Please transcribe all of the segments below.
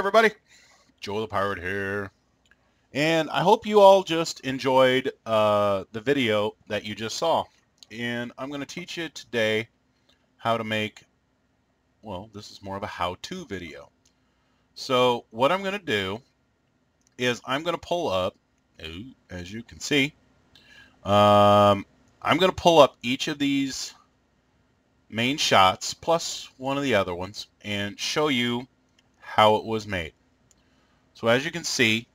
everybody, Joe the Pirate here, and I hope you all just enjoyed the video that you just saw. And I'm going to teach you today how to make, well, this is more of a how-to video. So what I'm going to do is I'm going to pull up, as you can see, I'm going to pull up each of these main shots plus one of the other ones and show you how it was made. So as you can see,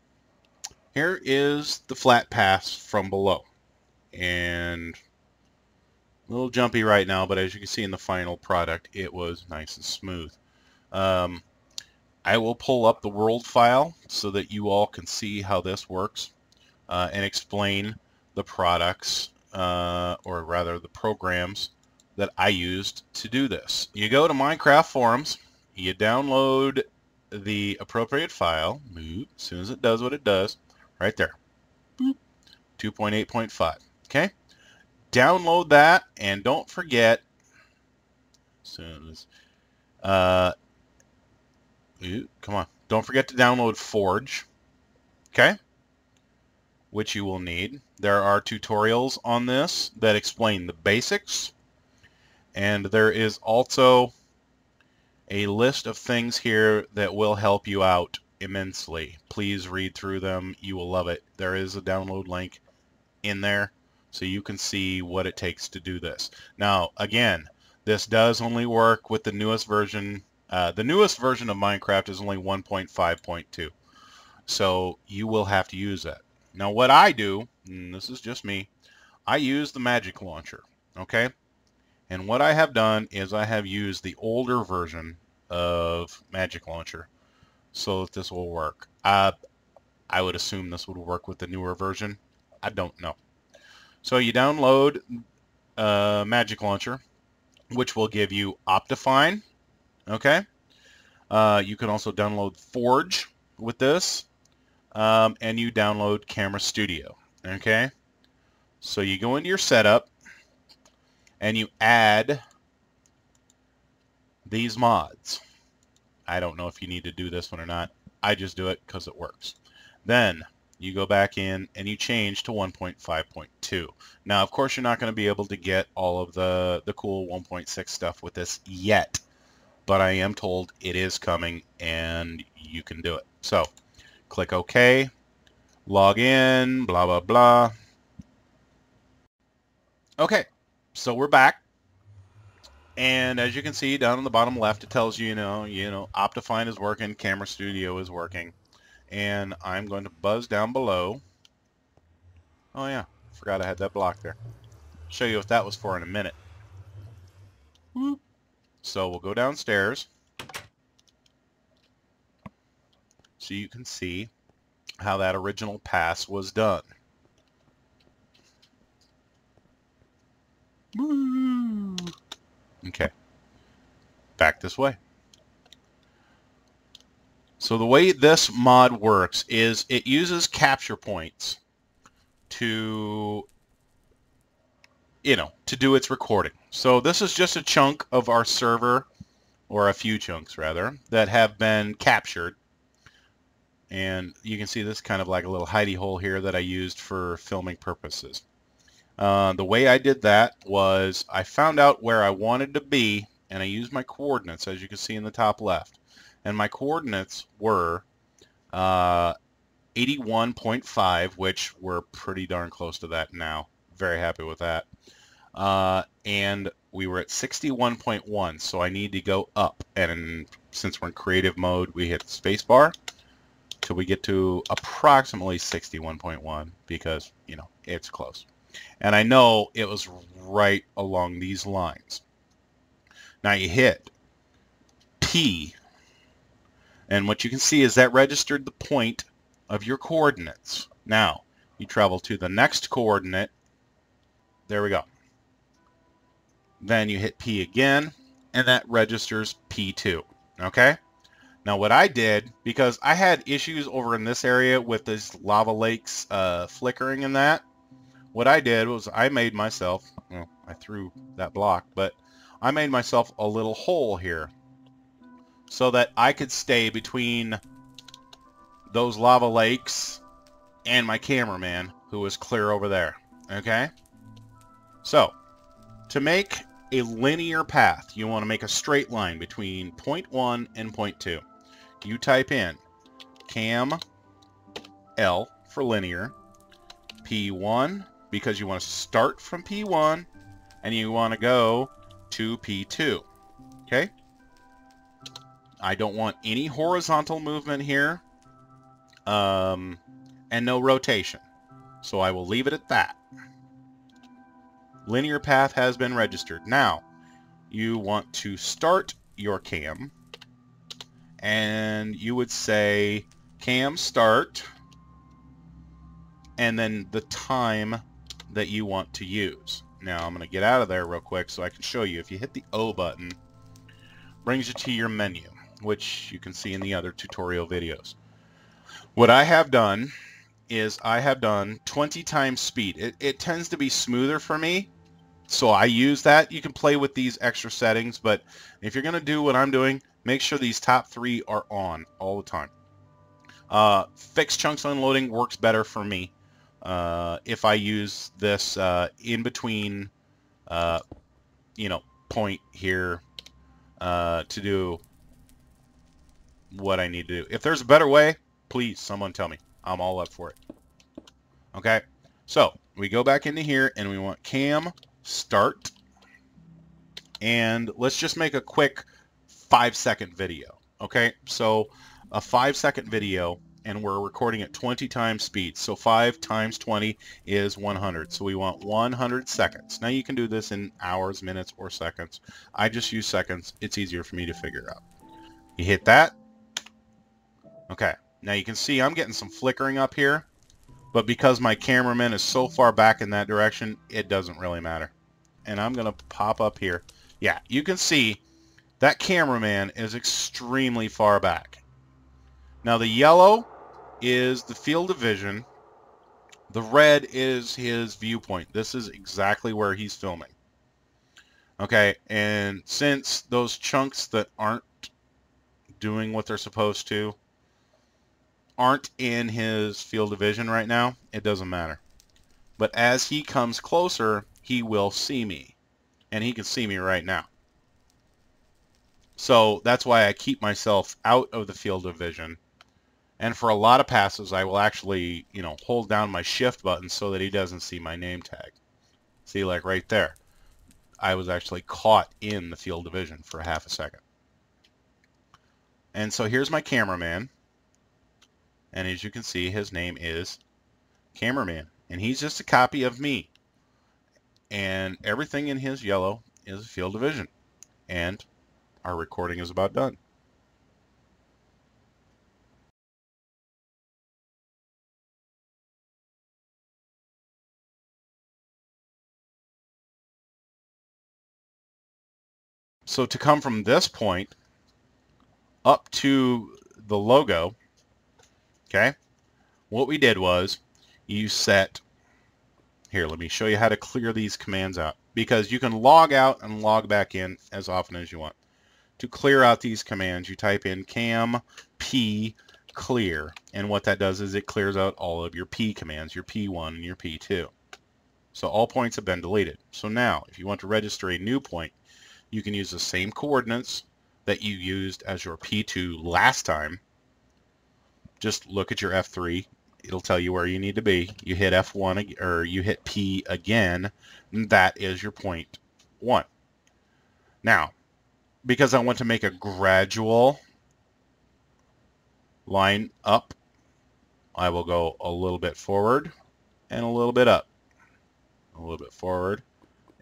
here is the flat pass from below, and a little jumpy right now, but as you can see in the final product, it was nice and smooth. I will pull up the world file so that you all can see how this works and explain the products, or rather the programs that I used to do this. You go to Minecraft forums, you download the appropriate file, as soon as it does what it does, right there, 2.8.5, okay? Download that, and don't forget, come on, don't forget to download Forge, okay? Which you will need. There are tutorials on this that explain the basics, and there is also a list of things here that will help you out immensely. Please read through them. You will love it. There is a download link in there so you can see what it takes to do this. Now, again, this does only work with the newest version. The newest version of Minecraft is only 1.5.2. So you will have to use that. Now, what I do, and this is just me, I use the magic launcher, okay? And what I have done is I have used the older version of Magic Launcher so that this will work. I would assume this would work with the newer version. I don't know. So you download Magic Launcher, which will give you Optifine, okay? You can also download Forge with this, and you download Camera Studio, okay? So you go into your setup, and you add these mods. I don't know if you need to do this one or not. I just do it because it works. Then you go back in and you change to 1.5.2. Now, of course, you're not going to be able to get all of the cool 1.6 stuff with this yet, but I am told it is coming and you can do it. So click OK, log in, blah, blah, blah. Okay. So we're back, and as you can see down on the bottom left, it tells you, you know, Optifine is working, Camera Studio is working, and I'm going to buzz down below. Oh yeah, forgot I had that block there. Show you what that was for in a minute. Whoop. So we'll go downstairs so you can see how that original pass was done. Woo. Okay, back this way. So the way this mod works is it uses capture points to, to do its recording. So this is just a chunk of our server, or a few chunks rather, that have been captured. And you can see this kind of like a little hidey hole here that I used for filming purposes. The way I did that was I found out where I wanted to be, and I used my coordinates, as you can see in the top left. And my coordinates were 81.5, which we're pretty darn close to that now. Very happy with that. And we were at 61.1, so I need to go up. And since we're in creative mode, we hit the space bar till we get to approximately 61.1 because, it's close. And I know it was right along these lines. Now you hit P, and what you can see is that registered the point of your coordinates. Now you travel to the next coordinate. There we go. Then you hit P again, and that registers P2. Okay? Now what I did, because I had issues over in this area with this lava lakes flickering and that, what I did was I made myself, well, I threw that block, but I made myself a little hole here so that I could stay between those lava lakes, and my cameraman, who is clear over there. Okay? So, to make a linear path, you want to make a straight line between point 1 and point 2. You type in cam L for linear, P1, because you want to start from P1, and you want to go to P2. Okay? I don't want any horizontal movement here, and no rotation. So I will leave it at that. Linear path has been registered. Now, you want to start your cam, and you would say cam start, and then the time that you want to use. Now, I'm going to get out of there real quick so I can show you. If you hit the O button, brings you to your menu, which you can see in the other tutorial videos. What I have done is I have done 20 times speed. It tends to be smoother for me, so I use that. You can play with these extra settings, but if you're going to do what I'm doing, make sure these top 3 are on all the time. Fixed chunks unloading works better for me if I use this in between, point here to do what I need to do. If there's a better way, please, someone tell me. I'm all up for it. Okay, so we go back into here and we want cam start, and let's just make a quick 5-second video. Okay, so a 5-second video, and we're recording at 20 times speed, so 5 times 20 is 100, so we want 100 seconds. Now you can do this in hours, minutes, or seconds. I just use seconds. It's easier for me to figure out. You hit that. Okay, now you can see I'm getting some flickering up here, but because my cameraman is so far back in that direction, it doesn't really matter. And I'm going to pop up here. Yeah, you can see that cameraman is extremely far back. Now the yellow is the field of vision. The red is his viewpoint. This is exactly where he's filming. Okay, and since those chunks that aren't doing what they're supposed to aren't in his field of vision right now, it doesn't matter. But as he comes closer, he will see me. And he can see me right now. So that's why I keep myself out of the field of vision. And for a lot of passes, I will actually, hold down my shift button so that he doesn't see my name tag. See, like right there. I was actually caught in the field of vision for half a second. And so here's my cameraman. And as you can see, his name is Cameraman. And he's just a copy of me. And everything in his yellow is field of vision. And our recording is about done. So to come from this point up to the logo, okay, what we did was you set, here, let me show you how to clear these commands out, because you can log out and log back in as often as you want. To clear out these commands, you type in cam p clear, and what that does is it clears out all of your p commands, your p1 and your p2. So all points have been deleted. So now, if you want to register a new point, you can use the same coordinates that you used as your P2 last time. Just look at your F3. It'll tell you where you need to be. You hit F1, or you hit P again, and that is your point 1. Now, because I want to make a gradual line up, I will go a little bit forward and a little bit up. A little bit forward.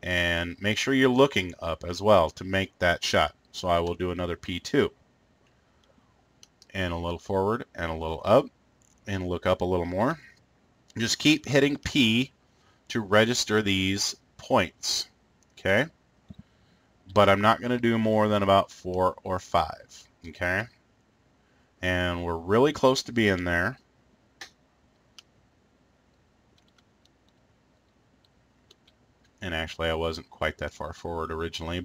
And make sure you're looking up as well to make that shot. So I will do another P2. And a little forward and a little up. And look up a little more. Just keep hitting P to register these points. Okay? But I'm not going to do more than about 4 or 5. Okay? And we're really close to being there. And actually, I wasn't quite that far forward originally,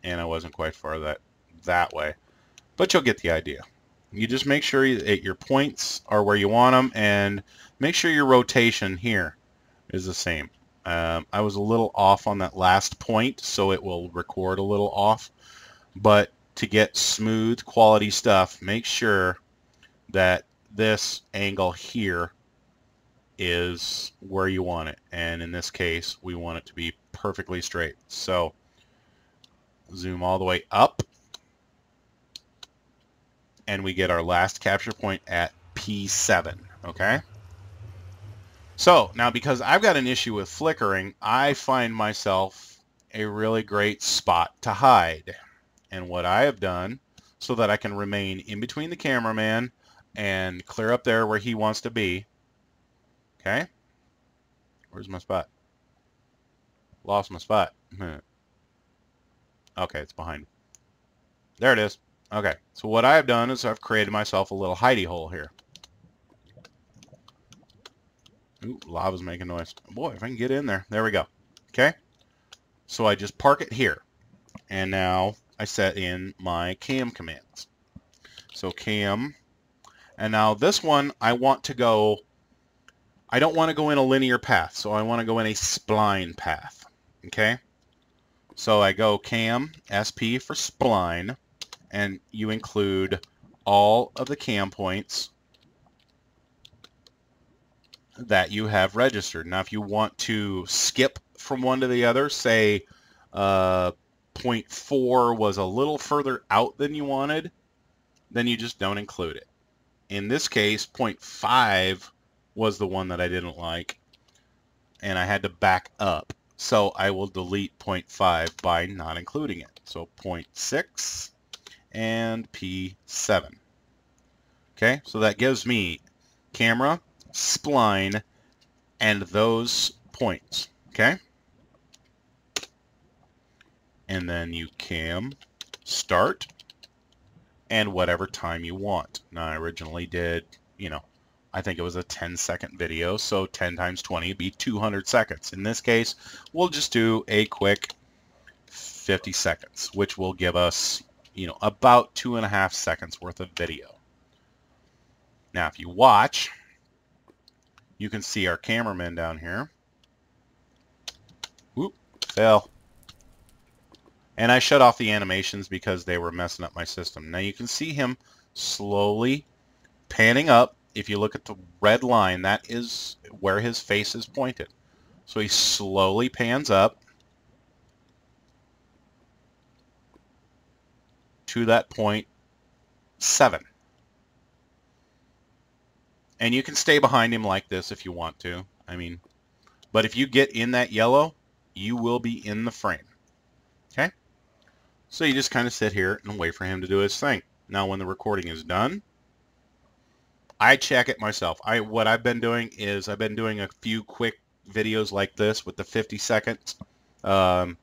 and I wasn't quite far that way. But you'll get the idea. You just make sure your points are where you want them, and make sure your rotation here is the same. I was a little off on that last point, so it will record a little off. But to get smooth quality stuff, make sure that this angle here is where you want it. And in this case, we want it to be perfectly straight. So zoom all the way up, and we get our last capture point at P7, okay? So now, because I've got an issue with flickering, I find myself a really great spot to hide. And what I have done, so that I can remain in between the cameraman and clear up there where he wants to be, okay? Where's my spot? Lost my spot. Okay, it's behind. There it is. Okay, so what I've done is I've created myself a little hidey hole here. Ooh, lava's making noise. Boy, if I can get in there. There we go. Okay, so I just park it here. And now I set in my cam commands. So cam, and now this one I want to go, I don't want to go in a linear path, so I want to go in a spline path. Okay, so I go cam, SP for spline, and you include all of the cam points that you have registered. Now, if you want to skip from one to the other, say point 4 was a little further out than you wanted, then you just don't include it. In this case, point 5 was the one that I didn't like, and I had to back up. So I will delete point 5 by not including it. So point 6 and P7. Okay, so that gives me camera, spline, and those points. Okay, and then you cam start and whatever time you want. Now, I originally did, I think it was a 10-second video, so 10 times 20 would be 200 seconds. In this case, we'll just do a quick 50 seconds, which will give us, about 2.5 seconds worth of video. Now, if you watch, you can see our cameraman down here. Whoop, fell. And I shut off the animations because they were messing up my system. Now you can see him slowly panning up. If you look at the red line, that is where his face is pointed. So he slowly pans up to that point 7. And you can stay behind him like this if you want to. But if you get in that yellow, you will be in the frame. Okay? So you just kind of sit here and wait for him to do his thing. Now, when the recording is done, I check it myself. What I've been doing is I've been doing a few quick videos like this with the 50 seconds. Then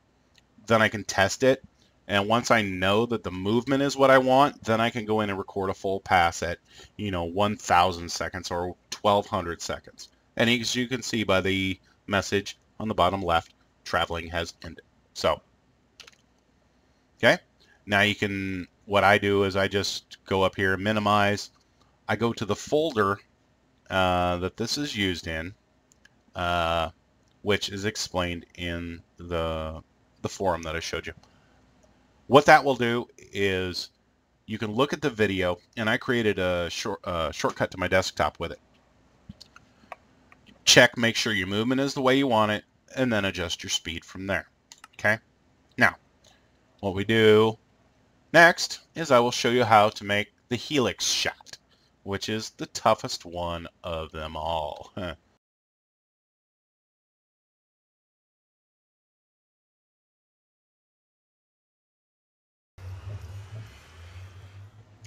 I can test it. And once I know that the movement is what I want, then I can go in and record a full pass at, 1,000 seconds or 1,200 seconds. And as you can see by the message on the bottom left, traveling has ended. So, okay. Now what I do is I just go up here, minimize. I go to the folder that this is used in, which is explained in the forum that I showed you. What that will do is you can look at the video, and I created a shortcut to my desktop with it. Check, make sure your movement is the way you want it, and then adjust your speed from there. Okay? Now, what we do next is I will show you how to make the Helix shot, which is the toughest one of them all.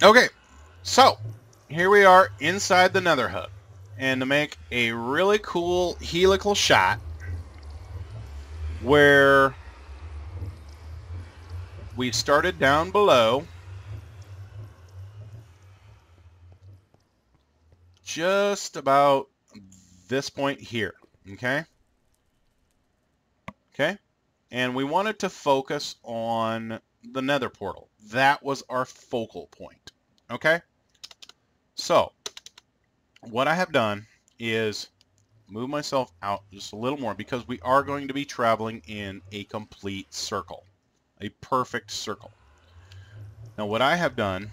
Okay, so here we are inside the Nether hub, and to make a really cool helical shot where we started down below, just about this point here, okay? Okay, and we wanted to focus on the Nether portal. That was our focal point, okay? So what I have done is move myself out just a little more because we are going to be traveling in a complete circle, a perfect circle. Now what I have done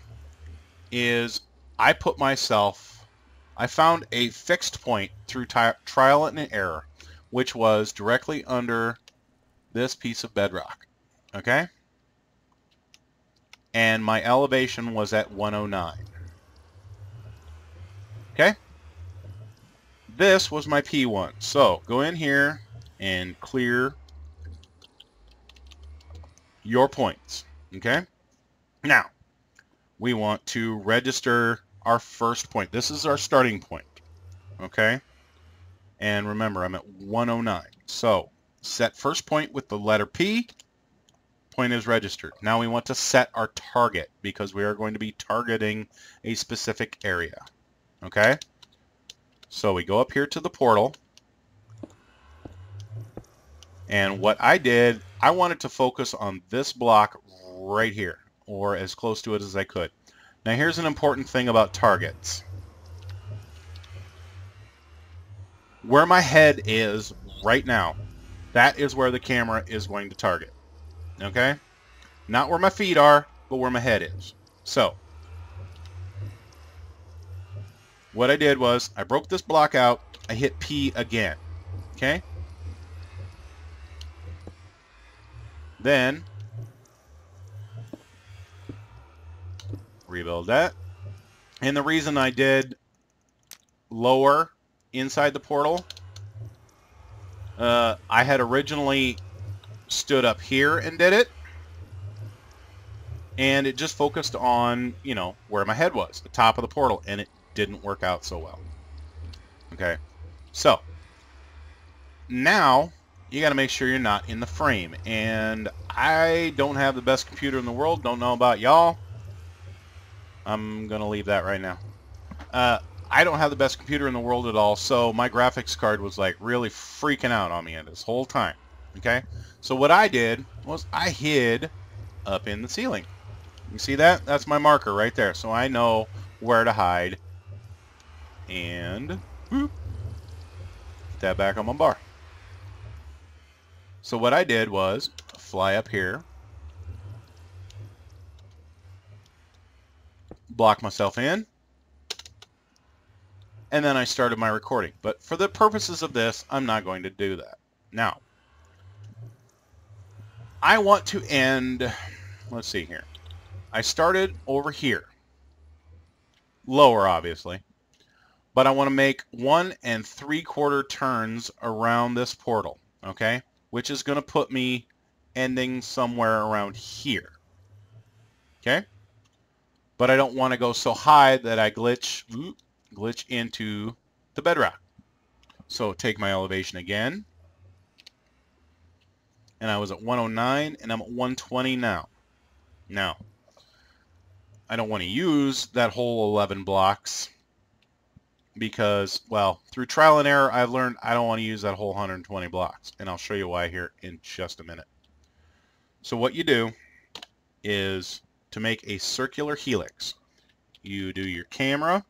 is I found a fixed point through trial and error, which was directly under this piece of bedrock, okay? And my elevation was at 109, okay? This was my P1. So go in here and clear your points, okay? Now, we want to register our first point. This is our starting point, okay? And remember, I'm at 109. So set first point with the letter P. Point is registered. Now we want to set our target because we are going to be targeting a specific area, okay? So we go up here to the portal. And what I did, I wanted to focus on this block right here, or as close to it as I could. Now here's an important thing about targets. Where my head is right now, that is where the camera is going to target. Okay? Not where my feet are, but where my head is. So, what I did was, I broke this block out, I hit P again. Okay? Then, rebuild that. And the reason I did lower inside the portal, I had originally stood up here and did it, and it just focused on, you know, where my head was, the top of the portal, and it didn't work out so well. Okay, so now you got to make sure you're not in the frame, and I don't have the best computer in the world. Don't know about y'all. I'm gonna leave that right now. I don't have the best computer in the world at all, so my graphics card was like really freaking out on me this whole time. Okay, so what I did was I hid up in the ceiling. You see that? That's my marker right there, so I know where to hide. And whoop, get that back on my bar. So what I did was fly up here, block myself in, and then I started my recording. But for the purposes of this, I'm not going to do that. Now, I want to end, let's see here. I started over here, lower obviously, but I want to make 1 3/4 turns around this portal, okay? Which is going to put me ending somewhere around here, okay? But I don't want to go so high that I glitch into the bedrock. So take my elevation again, and I was at 109, and I'm at 120 now. Now, I don't want to use that whole 11 blocks because, well, through trial and error, I've learned I don't want to use that whole 120 blocks, and I'll show you why here in just a minute. So what you do is to make a circular helix, you do your camera,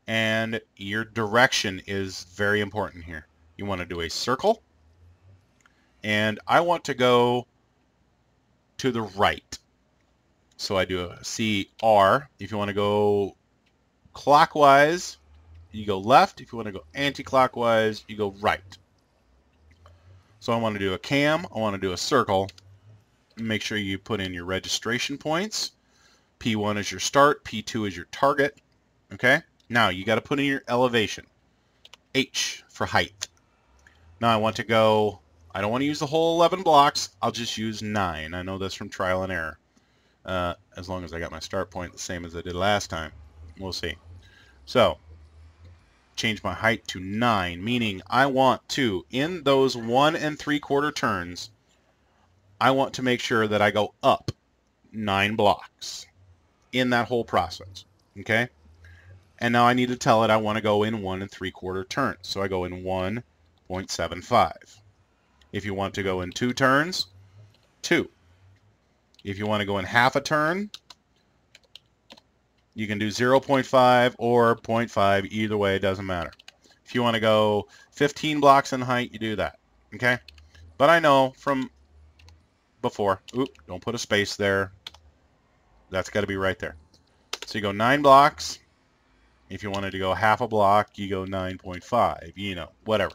and your direction is very important here. You want to do a circle, and I want to go to the right. So I do a CR. If you want to go clockwise, you go left. If you want to go anti-clockwise, you go right. So I want to do a cam. I want to do a circle. Make sure you put in your registration points. P1 is your start. P2 is your target. Okay? Now you got to put in your elevation. H for height. Now I want to go, I don't want to use the whole 11 blocks. I'll just use 9. I know this from trial and error. As long as I got my start point the same as I did last time. We'll see. So, change my height to 9, meaning I want to, in those 1 3/4 turns, I want to make sure that I go up 9 blocks in that whole process. Okay? And now I need to tell it I want to go in 1 3/4 turns. So I go in 1.75. If you want to go in 2 turns, 2. If you want to go in half a turn, You can do 0.5 or 0.5, either way, it doesn't matter. If you want to go 15 blocks in height, you do that, okay? But I know from before, oop, don't put a space there. That's got to be right there. So you go 9 blocks. If you wanted to go half a block, you go 9.5, you know, whatever.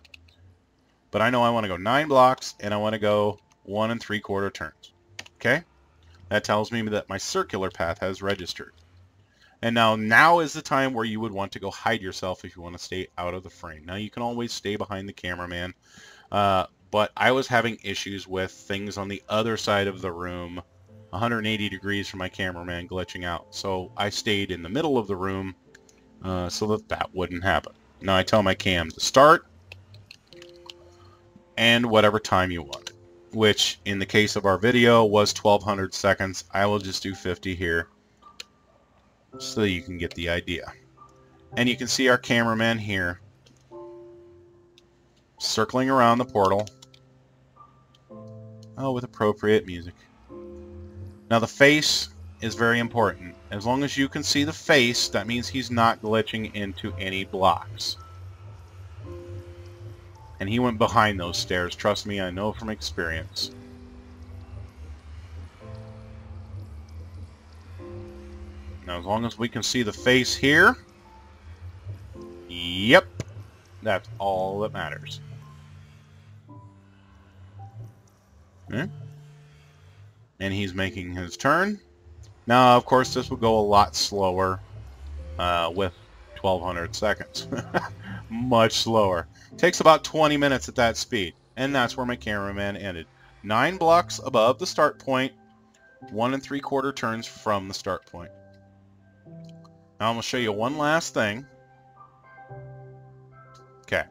But I know I want to go 9 blocks, and I want to go 1 3/4 turns, okay? That tells me that my circular path has registered. And now is the time where you would want to go hide yourself if you want to stay out of the frame. Now, you can always stay behind the cameraman, but I was having issues with things on the other side of the room, 180 degrees from my cameraman glitching out. So I stayed in the middle of the room so that wouldn't happen. Now I tell my cam to start and whatever time you want, which in the case of our video was 1200 seconds. I will just do 50 here so you can get the idea. And you can see our cameraman here circling around the portal. Oh, with appropriate music. Now the face is very important. As long as you can see the face, that means he's not glitching into any blocks. And he went behind those stairs. Trust me, I know from experience. Now, as long as we can see the face here, yep, that's all that matters. Okay. And he's making his turn. Now, of course, this will go a lot slower with 1200 seconds. Much slower. Takes about 20 minutes at that speed. And that's where my cameraman ended. 9 blocks above the start point, 1 3/4 turns from the start point. Now I'm going to show you one last thing. Okay.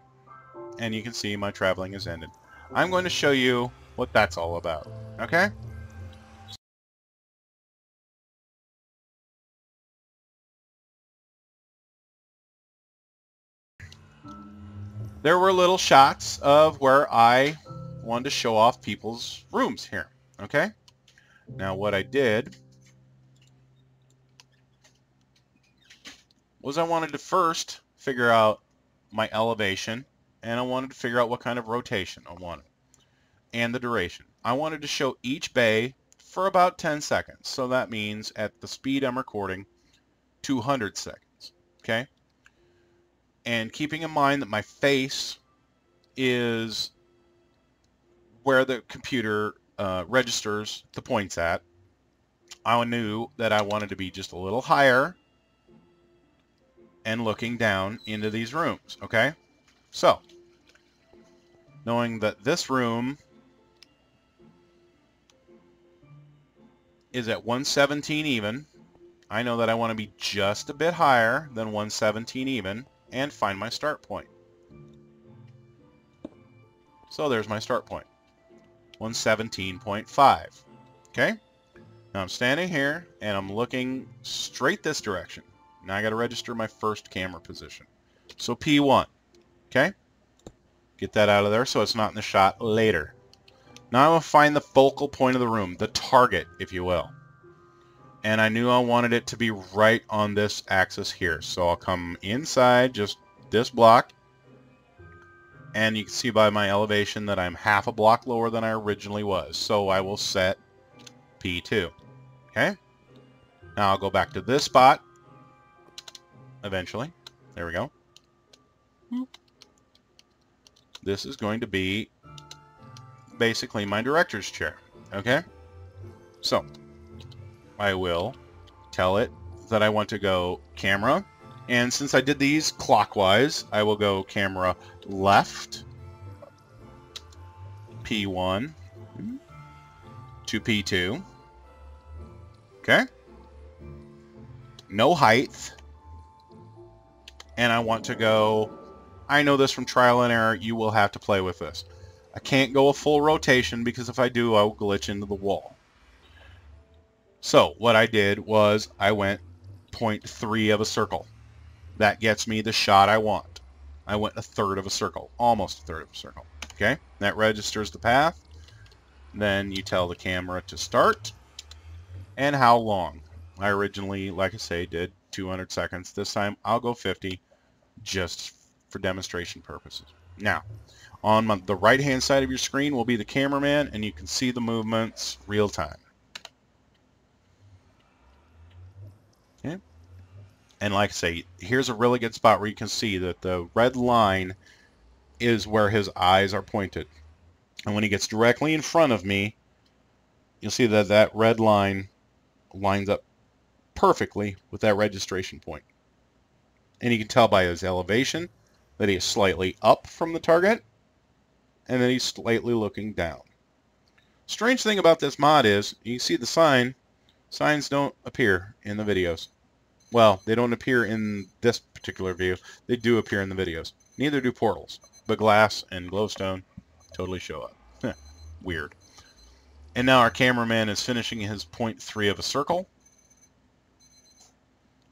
And you can see my traveling has ended. I'm going to show you what that's all about. Okay? There were little shots of where I wanted to show off people's rooms here. Okay? Now what I did was I wanted to first figure out my elevation, and I wanted to figure out what kind of rotation I wanted and the duration. I wanted to show each bay for about 10 seconds. So that means at the speed I'm recording, 200 seconds. Okay? And keeping in mind that my face is where the computer registers the points at, I knew that I wanted to be just a little higher and looking down into these rooms. Okay? So, knowing that this room is at 117 even, I know that I want to be just a bit higher than 117 even and find my start point. So there's my start point, 117.5. Okay? Now I'm standing here and I'm looking straight this direction. Now I got to register my first camera position. So P1. Okay? Get that out of there so it's not in the shot later. Now I'm going to find the focal point of the room, the target, if you will. And I knew I wanted it to be right on this axis here. So I'll come inside just this block. And you can see by my elevation that I'm half a block lower than I originally was. So I will set P2. Okay? Now I'll go back to this spot. Eventually. There we go. This is going to be basically my director's chair. Okay? So, I will tell it that I want to go camera. And since I did these clockwise, I will go camera left, P1 to P2. Okay? No height. And I want to go, I know this from trial and error, you will have to play with this. I can't go a full rotation because if I do, I will glitch into the wall. So what I did was I went 0.3 of a circle. That gets me the shot I want. I went a third of a circle, almost a third of a circle. Okay, that registers the path. Then you tell the camera to start and how long. I originally, like I say, did 200 seconds. This time I'll go 50 just for demonstration purposes. Now, on the right-hand side of your screen will be the cameraman, and you can see the movements real time. Okay. And like I say, here's a really good spot where you can see that the red line is where his eyes are pointed. And when he gets directly in front of me, you'll see that that red line lines up perfectly with that registration point. And you can tell by his elevation that he is slightly up from the target, and then he's slightly looking down. Strange thing about this mod is, you can see the sign. Signs don't appear in the videos. Well, they don't appear in this particular view. They do appear in the videos. Neither do portals. But glass and glowstone totally show up. Weird. And now our cameraman is finishing his 0.3 of a circle.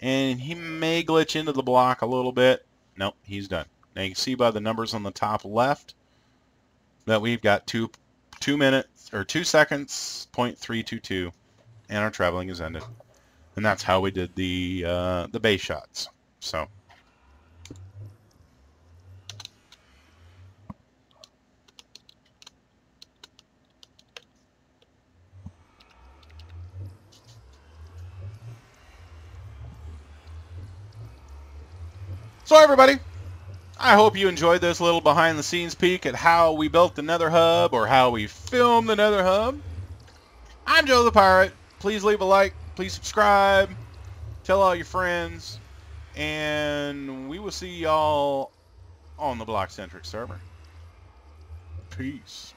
And he may glitch into the block a little bit. Nope, he's done. Now you can see by the numbers on the top left that we've got 2 minutes or 2 seconds, 0.322, and our traveling is ended. And that's how we did the base shots. So everybody, I hope you enjoyed this little behind-the-scenes peek at how we built the Nether Hub, or how we filmed the Nether Hub. I'm Joe the Pirate. Please leave a like. Please subscribe. Tell all your friends. And we will see y'all on the bloXCentric server. Peace.